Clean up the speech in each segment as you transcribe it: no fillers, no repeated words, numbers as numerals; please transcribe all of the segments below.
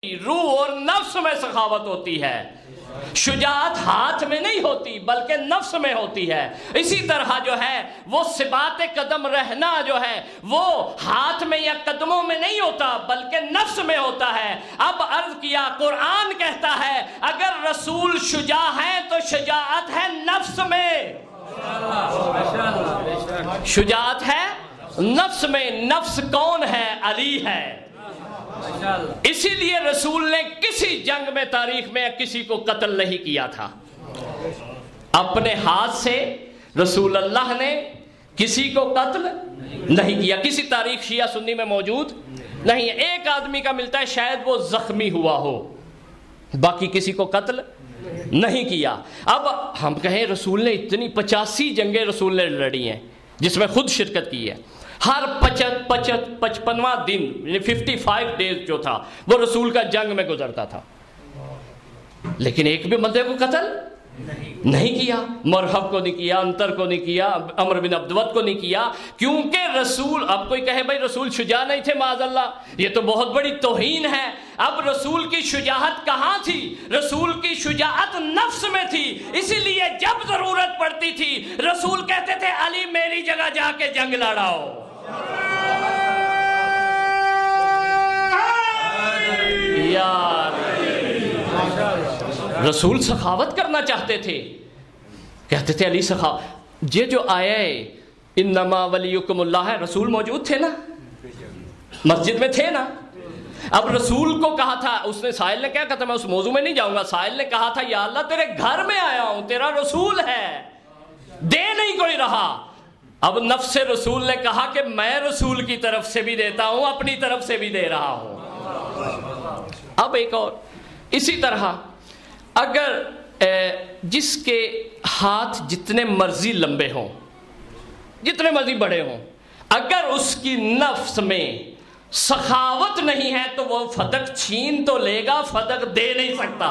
روح اور نفس میں سخاوت ہوتی ہے، شجاعت ہاتھ میں نہیں ہوتی بلکہ نفس میں ہوتی ہے۔ اسی طرح جو ہے وہ ثبات قدم رہنا جو ہے وہ ہاتھ میں یا قدموں میں نہیں ہوتا بلکہ نفس میں ہوتا ہے۔ اب عرض کیا قرآن کہتا ہے اگر رسول شجاع ہیں تو شجاعت ہے نفس میں، شجاعت ہے نفس میں۔ نفس کون ہے؟ علی ہے۔ اسی لیے رسول نے کسی جنگ میں تاریخ میں کسی کو قتل نہیں کیا تھا، اپنے ہاتھ سے رسول اللہ نے کسی کو قتل نہیں کیا۔ کسی تاریخ شیعہ سنی میں موجود نہیں ہے، ایک آدمی کا ملتا ہے شاید وہ زخمی ہوا ہو، باقی کسی کو قتل نہیں کیا۔ اب ہم کہیں رسول نے اتنی 85 جنگیں رسول نے لڑی ہیں جس میں خود شرکت کی ہے، ہر 55واں دن یعنی 55 ڈیز جو تھا وہ رسول کا جنگ میں گزرتا تھا، لیکن ایک بھی بندے کو قتل نہیں کیا۔ مرحب کو نہیں کیا، انتر کو نہیں کیا، عمر بن عبدود کو نہیں کیا، کیونکہ رسول، اب کوئی کہے بھائی رسول شجاع نہیں تھے معاذ اللہ، یہ تو بہت بڑی توہین ہے۔ اب رسول کی شجاعت کہاں تھی؟ رسول کی شجاعت نفس میں تھی، اسی لیے جب ضرورت پڑتی تھی رسول کہتے تھے علی میری جگہ جا کے جنگ لڑاؤ۔ یار رسول سخاوت کرنا چاہتے تھے، کہتے تھے علی سخاوت۔ یہ جو آیا ہے انما ولیکم اللہ ہے، رسول موجود تھے نا، مسجد میں تھے نا۔ اب رسول کو کہا تھا، اس نے سائل نے کیا کہا تھا، میں اس موضوع میں نہیں جاؤں گا، سائل نے کہا تھا یا اللہ تیرے گھر میں آیا ہوں، تیرا رسول ہے، دے نہیں کوئی رہا۔ اب نفس رسول نے کہا کہ میں رسول کی طرف سے بھی دیتا ہوں، اپنی طرف سے بھی دے رہا ہوں۔ اب ایک اور اسی طرح اگر جس کے ہاتھ جتنے مرضی لمبے ہوں، جتنے مرضی بڑے ہوں، اگر اس کی نفس میں سخاوت نہیں ہے تو وہ فدق چھین تو لے گا، فدق دے نہیں سکتا۔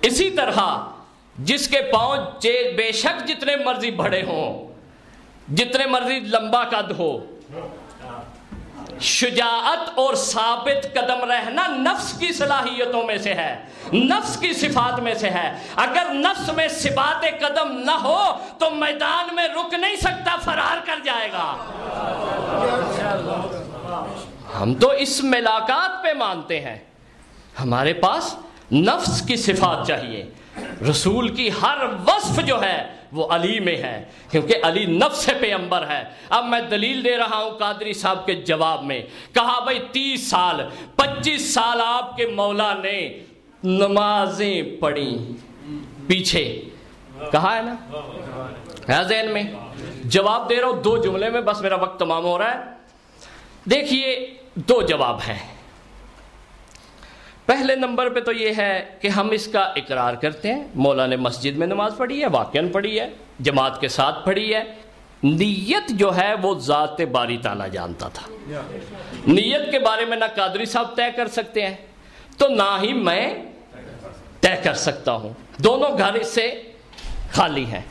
اسی طرح جس کے پاؤں بے شک جتنے مرضی بڑے ہوں، جتنے مرضی لمبا قد ہو، شجاعت اور ثابت قدم رہنا نفس کی صلاحیتوں میں سے ہے، نفس کی صفات میں سے ہے۔ اگر نفس میں ثبات قدم نہ ہو تو میدان میں رک نہیں سکتا، فرار کر جائے گا۔ ہم تو اس ملاقات پہ مانتے ہیں، ہمارے پاس نفس کی صفات چاہیے۔ رسول کی ہر وصف جو ہے وہ علی میں ہے، کیونکہ علی نفس پیغمبر ہے۔ اب میں دلیل دے رہا ہوں قادری صاحب کے جواب میں، کہا بھائی 30 سال 25 سال آپ کے مولا نے نمازیں پڑھی پیچھے، کہا ہے نا، ہے ذہن میں؟ جواب دے رہا ہوں 2 جملے میں، بس میرا وقت تمام ہو رہا ہے۔ دیکھیے 2 جواب ہیں۔ پہلے نمبر پہ تو یہ ہے کہ ہم اس کا اقرار کرتے ہیں مولا نے مسجد میں نماز پڑھی ہے، واقعاً پڑھی ہے، جماعت کے ساتھ پڑھی ہے۔ نیت جو ہے وہ ذات باری تعالیٰ جانتا تھا، نیت کے بارے میں نہ قادری صاحب طے کر سکتے ہیں تو نہ ہی میں طے کر سکتا ہوں، دونوں گھر اس سے خالی ہیں۔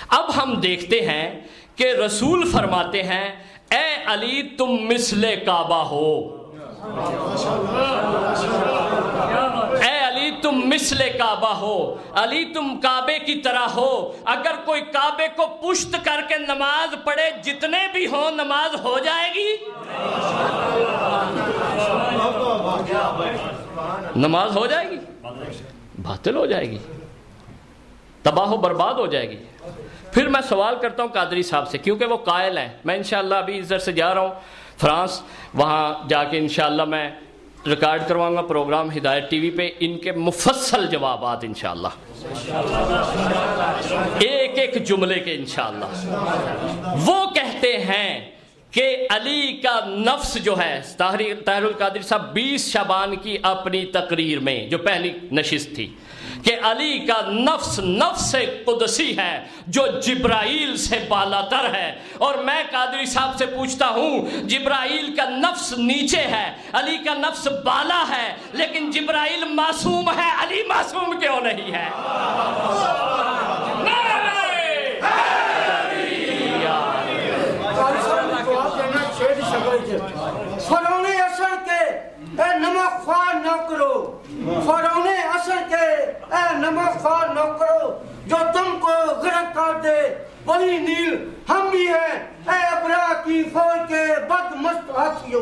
اب ہم دیکھتے ہیں کہ رسول فرماتے ہیں اے علی تم مثل کعبہ ہو، اے علی تم مثل کعبہ ہو، علی تم کعبے کی طرح ہو۔ اگر کوئی کعبے کو پشت کر کے نماز پڑھے، جتنے بھی ہوں نماز ہو جائے گی، نماز ہو جائے گی، باطل ہو جائے گی، تباہ و برباد ہو جائے گی۔ پھر میں سوال کرتا ہوں قادری صاحب سے، کیونکہ وہ قائل ہیں، میں انشاءاللہ ابھی ادھر سے جا رہا ہوں فرانس، وہاں جا کے انشاءاللہ میں ریکارڈ کرواؤں گا پروگرام ہدایت ٹی وی پہ، ان کے مفصل جوابات انشاءاللہ، ایک ایک جملے کے انشاءاللہ۔ وہ کہتے ہیں کہ علی کا نفس جو ہے، طاہر القادری صاحب 20 شعبان کی اپنی تقریر میں جو پہلی نشست تھی، کہ علی کا نفس نفس قدسی ہے جو جبرائیل سے بالا تر ہے۔ اور میں قادری صاحب سے پوچھتا ہوں، جبرائیل کا نفس نیچے ہے، علی کا نفس بالا ہے، لیکن جبرائیل معصوم ہے، علی معصوم کیوں نہیں ہے؟ فلانی اثر کے نمک خوار نوکرو، فرعون اصل کے اے نمک خوار نوکرو، جو تم کو غرق کر دے وہی نیل ہم بھی ہیں، اے ابرا کی فوج کے بدمست ہاتھیوں،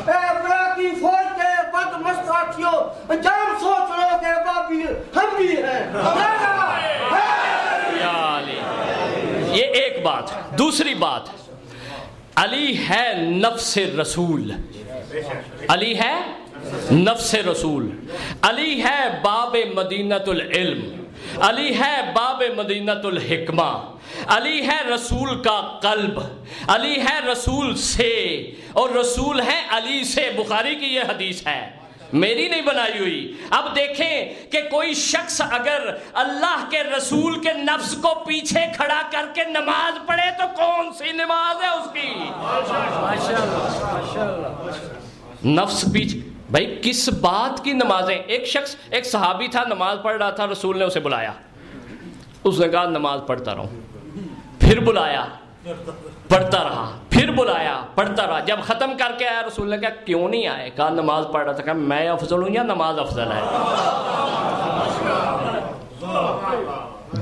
اے ابرا کی فوج کے بدمست ہاتھیوں، جام سوچ لو کہ بابی ہم بھی ہیں۔ یا علی، یہ ایک بات۔ دوسری بات، علی ہے نفس رسول، علی ہے نفس رسول، علی ہے باب مدینۃ العلم، علی ہے باب مدینۃ الحکمہ، علی ہے رسول کا قلب، علی ہے رسول سے، اور رسول ہے علی سے۔ بخاری کی یہ حدیث ہے، میری نہیں بنائی ہوئی۔ اب دیکھیں کہ کوئی شخص اگر اللہ کے رسول کے نفس کو پیچھے کھڑا کر کے نماز پڑھے تو کون سی نماز ہے اس کی؟ نفس پیچھے، بھائی کس بات کی نمازیں؟ ایک صحابی تھا، نماز پڑھ رہا تھا، رسول نے اسے بلایا، اس نے کہا نماز پڑھتا رہوں، پھر بلایا، پڑھتا رہا، پھر بلایا، پڑھتا رہا، جب ختم کر کے آیا رسول نے کہا کیوں نہیں آئے؟ کہا نماز پڑھ رہا تھا۔ کہا میں افضل ہوں یا نماز افضل ہے؟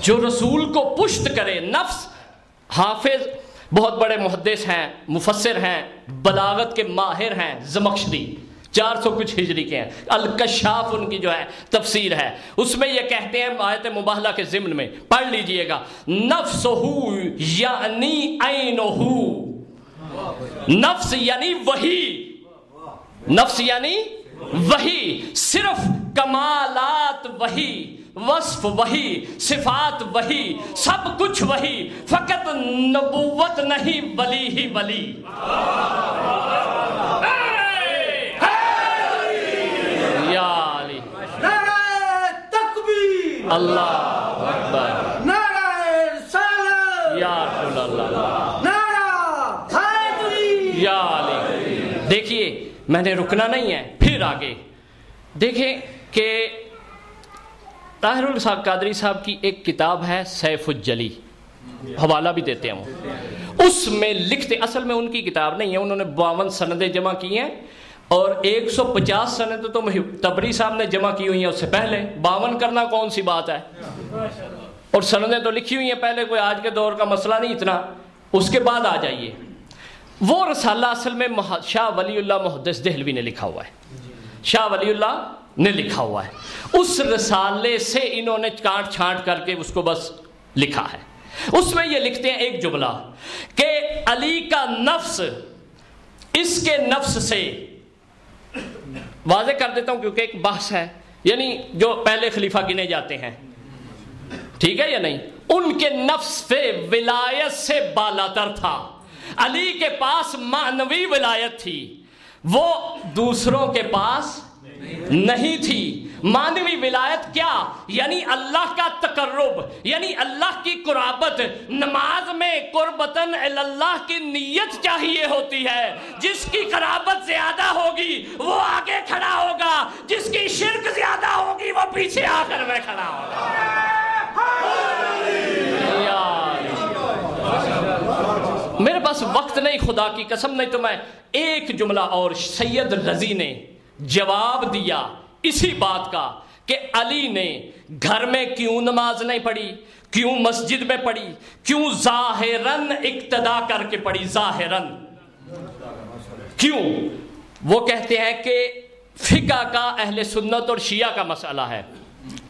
جو رسول کو پشت کرے، نفس۔ حافظ بہت بڑے محدث ہیں، مفسر ہیں، بلاغت کے ماہر ہیں، زمخشری 400 کچھ ہجری کے ہیں، الکشاف ان کی جو ہے تفسیر ہے، اس میں یہ کہتے ہیں آیت مباہلہ کے ضمن میں، پڑھ لیجئے گا، نفسہو یعنی عینہو، نفس یعنی وہی، نفس یعنی وہی، صرف کمالات وہی، وصف وہی، صفات وہی، سب کچھ وہی، فقط نبوت نہیں، ولی ہی ولی۔ اللہ اکبر، نعرہ رسالت، یا رسول اللہ، نعرہ حیدری، یا علی۔ دیکھیے میں نے رکنا نہیں ہے، پھر آگے دیکھیں کہ طاہر الاسحاق قادری صاحب کی ایک کتاب ہے سیف الجلی، حوالہ بھی دیتے ہیں وہ، اس میں لکھتے، اصل میں ان کی کتاب نہیں ہے، انہوں نے 52 سندیں جمع کی ہیں، اور 150 سندیں تو طبری صاحب نے جمع کی ہوئی ہیں اس سے پہلے، 52 کرنا کون سی بات ہے، اور سندیں تو لکھی ہوئی ہیں پہلے، کوئی آج کے دور کا مسئلہ نہیں اتنا۔ اس کے بعد آ جائیے، وہ رسالہ اصل میں شاہ ولی اللہ محدث دہلوی نے لکھا ہوا ہے، شاہ ولی اللہ نے لکھا ہوا ہے، اس رسالے سے انہوں نے کاٹ چھانٹ کر کے اس کو بس لکھا ہے۔ اس میں یہ لکھتے ہیں ایک جملہ کہ علی کا نفس اس کے نفس سے، واضح کر دیتا ہوں کیونکہ ایک بحث ہے، یعنی جو پہلے خلیفہ گنے جاتے ہیں، ٹھیک ہے یا نہیں، ان کے نفس سے ولایت سے بالاتر تھا، علی کے پاس معنوی ولایت تھی، وہ دوسروں کے پاس نہیں تھی۔ معنوی ولایت کیا؟ یعنی اللہ کا تقرب، یعنی اللہ کی قرابت۔ نماز میں قربتاً اللہ کی نیت چاہیے ہوتی ہے، جس کی قرابت زیادہ ہوگی وہ آگے کھڑا ہوگا، جس کی شرک زیادہ ہوگی وہ پیچھے آخر میں کھڑا ہوگا۔ میرے پاس وقت نہیں، خدا کی قسم، نہیں تو میں ایک جملہ اور سید رضی نے جواب دیا اسی بات کا کہ علی نے گھر میں کیوں نماز نہیں پڑھی، کیوں مسجد میں پڑھی، کیوں ظاہراً اقتدا کر کے پڑھی، ظاہراً کیوں؟ وہ کہتے ہیں کہ فقہ کا اہل سنت اور شیعہ کا مسئلہ ہے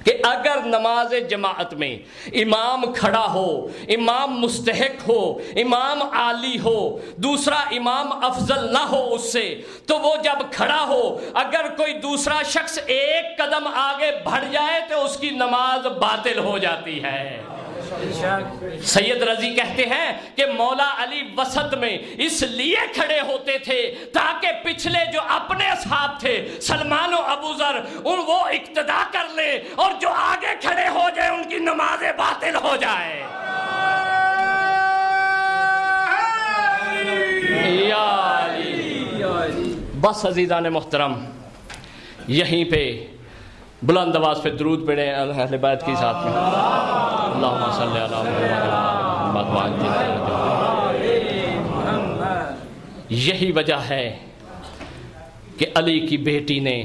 کہ اگر نماز جماعت میں امام کھڑا ہو، امام مستحق ہو، امام عالی ہو، دوسرا امام افضل نہ ہو اس سے، تو وہ جب کھڑا ہو اگر کوئی دوسرا شخص ایک قدم آگے بڑھ جائے تو اس کی نماز باطل ہو جاتی ہے۔ سید رضی کہتے ہیں کہ مولا علی وسط میں اس لیے کھڑے ہوتے تھے تاکہ پچھلے جو اپنے اصحاب تھے سلمان و ابو ذر ان وہ اقتدا کر لے، اور جو آگے کھڑے ہو جائے ان کی نمازیں باطل ہو جائے۔ یا علی۔ بس عزیزان محترم، یہیں پہ بلند آواز پہ درود پڑھیں اہل بیت کی ساتھ میں، اللہم صلی علی محمد۔ یہی وجہ ہے کہ علی کی بیٹی نے